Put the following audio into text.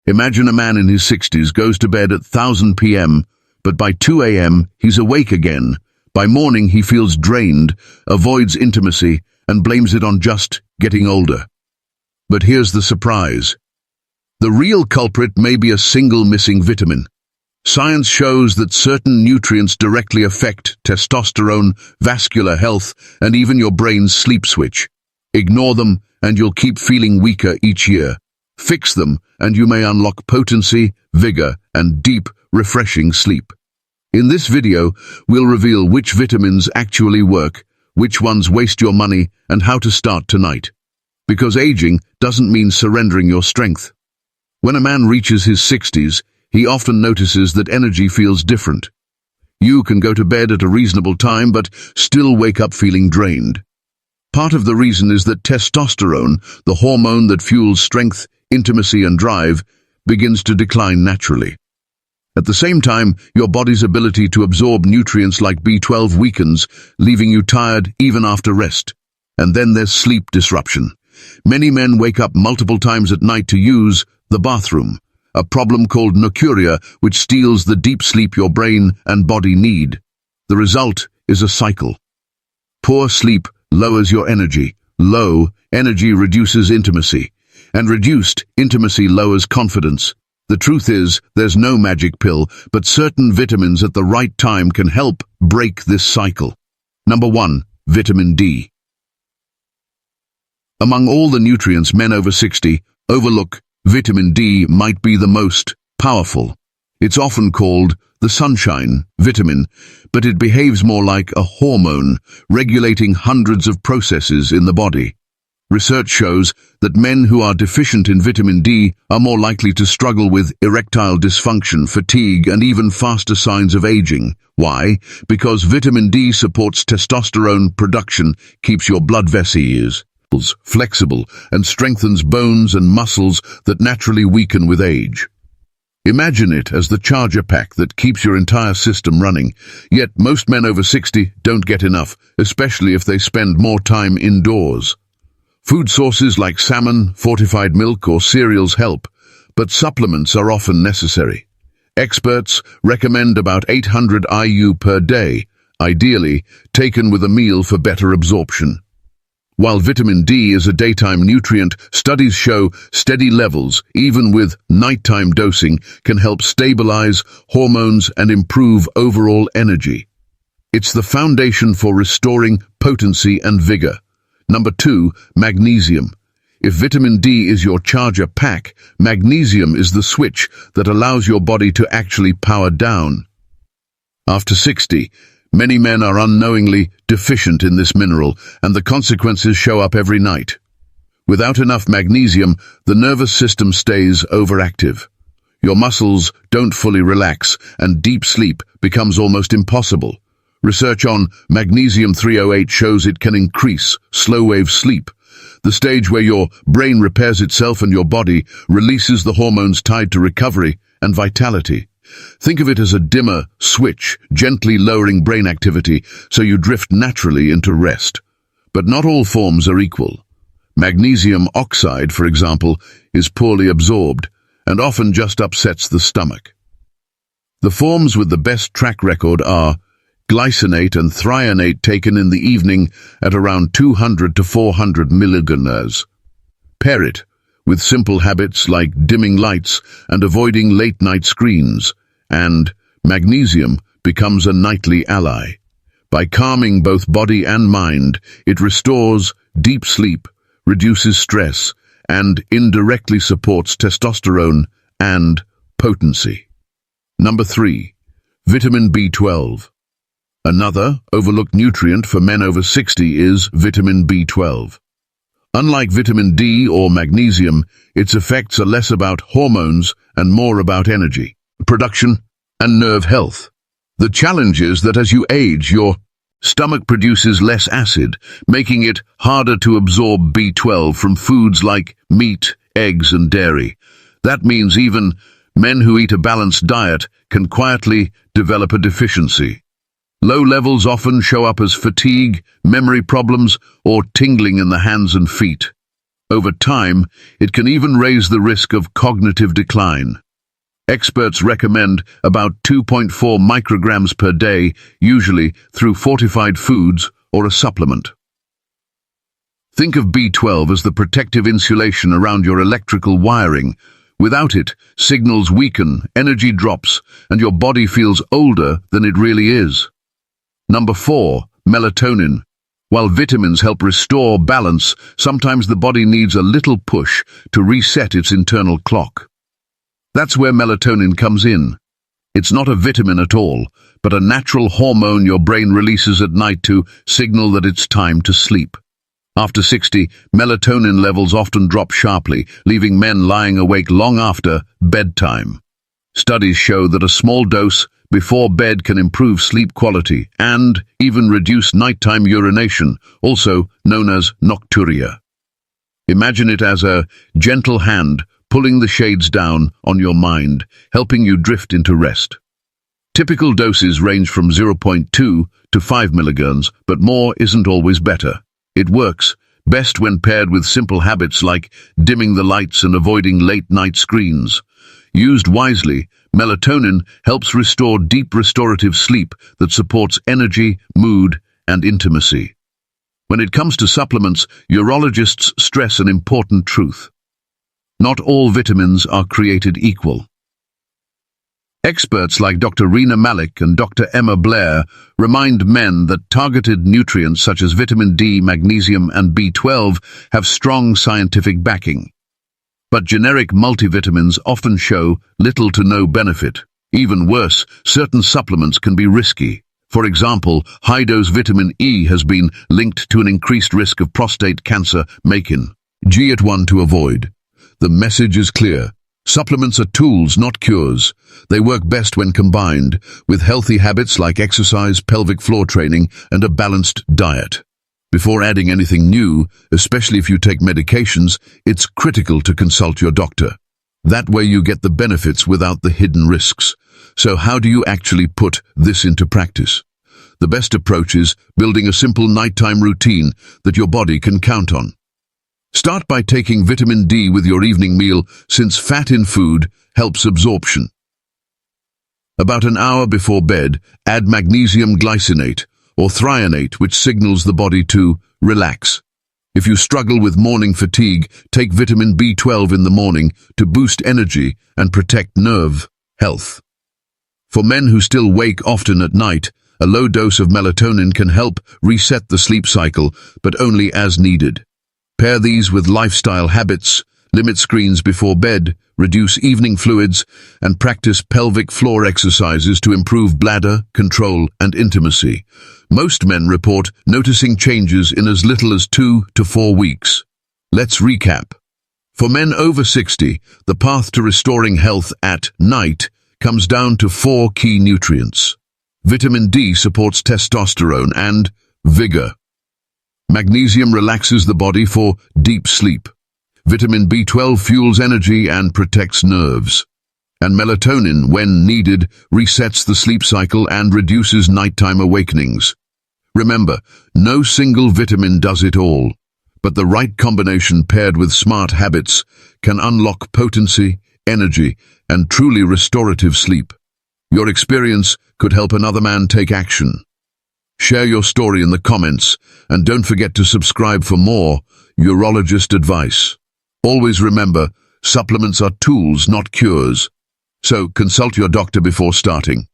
Imagine a man in his 60s goes to bed at 1000 p.m., but by 2 a.m. he's awake again. By morning he feels drained, avoids intimacy, and blames it on just getting older. But here's the surprise. The real culprit may be a single missing vitamin. Science shows that certain nutrients directly affect testosterone, vascular health, and even your brain's sleep switch. Ignore them, and you'll keep feeling weaker each year. Fix them, and you may unlock potency, vigor, and deep, refreshing sleep. In this video, we'll reveal which vitamins actually work, which ones waste your money, and how to start tonight. Because aging doesn't mean surrendering your strength. When a man reaches his 60s, he often notices that energy feels different. You can go to bed at a reasonable time but still wake up feeling drained. Part of the reason is that testosterone, the hormone that fuels strength, intimacy and drive, begins to decline naturally. At the same time, your body's ability to absorb nutrients like B12 weakens, leaving you tired even after rest. And then there's sleep disruption. Many men wake up multiple times at night to use the bathroom, a problem called nocuria, which steals the deep sleep your brain and body need. The result is a cycle. Poor sleep lowers your energy. Low energy reduces intimacy, and reduced intimacy lowers confidence. The truth is, there's no magic pill, but certain vitamins at the right time can help break this cycle. Number 1. Vitamin D. Among all the nutrients men over 60 overlook, vitamin D might be the most powerful. It's often called the sunshine vitamin, but it behaves more like a hormone, regulating hundreds of processes in the body. Research shows that men who are deficient in vitamin D are more likely to struggle with erectile dysfunction, fatigue, and even faster signs of aging. Why? Because vitamin D supports testosterone production, keeps your blood vessels flexible, and strengthens bones and muscles that naturally weaken with age. Imagine it as the charger pack that keeps your entire system running, yet most men over 60 don't get enough, especially if they spend more time indoors. Food sources like salmon, fortified milk, or cereals help, but supplements are often necessary. Experts recommend about 800 IU per day, ideally taken with a meal for better absorption. While vitamin D is a daytime nutrient, studies show steady levels, even with nighttime dosing, can help stabilize hormones and improve overall energy. It's the foundation for restoring potency and vigor. Number 2, magnesium. If vitamin D is your charger pack, magnesium is the switch that allows your body to actually power down. After 60, many men are unknowingly deficient in this mineral, and the consequences show up every night. Without enough magnesium, the nervous system stays overactive. Your muscles don't fully relax, and deep sleep becomes almost impossible. Research on magnesium 308 shows it can increase slow-wave sleep, the stage where your brain repairs itself and your body releases the hormones tied to recovery and vitality. Think of it as a dimmer switch, gently lowering brain activity so you drift naturally into rest. But not all forms are equal. Magnesium oxide, for example, is poorly absorbed and often just upsets the stomach. The forms with the best track record are glycinate and threonate, taken in the evening at around 200 to 400 milligrams. Pair it with simple habits like dimming lights and avoiding late-night screens, and magnesium becomes a nightly ally. By calming both body and mind, it restores deep sleep, reduces stress, and indirectly supports testosterone and potency. Number 3. Vitamin B12. Another overlooked nutrient for men over 60 is vitamin B12. Unlike vitamin D or magnesium, its effects are less about hormones and more about energy, production, and nerve health. The challenge is that as you age, your stomach produces less acid, making it harder to absorb B12 from foods like meat, eggs, and dairy. That means even men who eat a balanced diet can quietly develop a deficiency. Low levels often show up as fatigue, memory problems, or tingling in the hands and feet. Over time, it can even raise the risk of cognitive decline. Experts recommend about 2.4 micrograms per day, usually through fortified foods or a supplement. Think of B12 as the protective insulation around your electrical wiring. Without it, signals weaken, energy drops, and your body feels older than it really is. Number 4, melatonin. While vitamins help restore balance, sometimes the body needs a little push to reset its internal clock. That's where melatonin comes in. It's not a vitamin at all, but a natural hormone your brain releases at night to signal that it's time to sleep. After 60, melatonin levels often drop sharply, leaving men lying awake long after bedtime. Studies show that a small dose before bed can improve sleep quality and even reduce nighttime urination, also known as nocturia. Imagine it as a gentle hand pulling the shades down on your mind, helping you drift into rest. Typical doses range from 0.2 to 5 milligrams, but more isn't always better. It works best when paired with simple habits like dimming the lights and avoiding late-night screens. Used wisely, melatonin helps restore deep restorative sleep that supports energy, mood, and intimacy. When it comes to supplements, urologists stress an important truth. Not all vitamins are created equal. Experts like Dr. Rena Malik and Dr. Emma Blair remind men that targeted nutrients such as vitamin D, magnesium, and B12 have strong scientific backing. But generic multivitamins often show little to no benefit. Even worse, certain supplements can be risky. For example, high-dose vitamin E has been linked to an increased risk of prostate cancer. Making G1 to avoid. The message is clear. Supplements are tools, not cures. They work best when combined with healthy habits like exercise, pelvic floor training, and a balanced diet. Before adding anything new, especially if you take medications, it's critical to consult your doctor. That way you get the benefits without the hidden risks. So how do you actually put this into practice? The best approach is building a simple nighttime routine that your body can count on. Start by taking vitamin D with your evening meal, since fat in food helps absorption. About an hour before bed, add magnesium glycinate or threonate, which signals the body to relax. If you struggle with morning fatigue, take vitamin B12 in the morning to boost energy and protect nerve health. For men who still wake often at night, a low dose of melatonin can help reset the sleep cycle, but only as needed. Pair these with lifestyle habits, limit screens before bed, reduce evening fluids, and practice pelvic floor exercises to improve bladder, control, and intimacy. Most men report noticing changes in as little as 2 to 4 weeks. Let's recap. For men over 60, the path to restoring health at night comes down to 4 key nutrients. Vitamin D supports testosterone and vigor. Magnesium relaxes the body for deep sleep. Vitamin B12 fuels energy and protects nerves. And melatonin, when needed, resets the sleep cycle and reduces nighttime awakenings. Remember, no single vitamin does it all, but the right combination paired with smart habits can unlock potency, energy, and truly restorative sleep. Your experience could help another man take action. Share your story in the comments, and don't forget to subscribe for more urologist advice. Always remember, supplements are tools, not cures. So consult your doctor before starting.